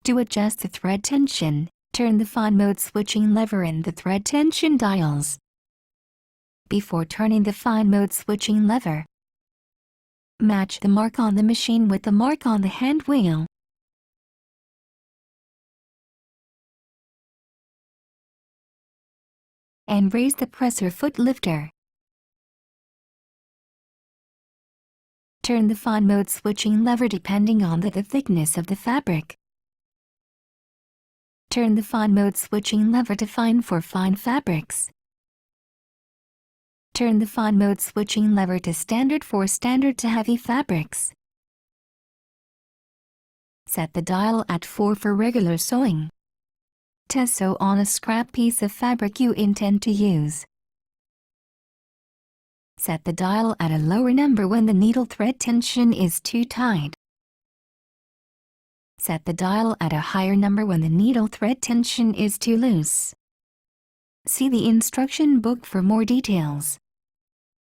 To adjust the thread tension, turn the fine mode switching lever in the thread tension dials. Before turning the fine mode switching lever, match the mark on the machine with the mark on the hand wheel. And raise the presser foot lifter. Turn the fine mode switching lever depending on the thickness of the fabric. Turn the fine mode switching lever to fine for fine fabrics. Turn the fine mode switching lever to standard for standard to heavy fabrics. Set the dial at 4 for regular sewing. To sew on a scrap piece of fabric you intend to use. Set the dial at a lower number when the needle thread tension is too tight. Set the dial at a higher number when the needle thread tension is too loose. See the instruction book for more details.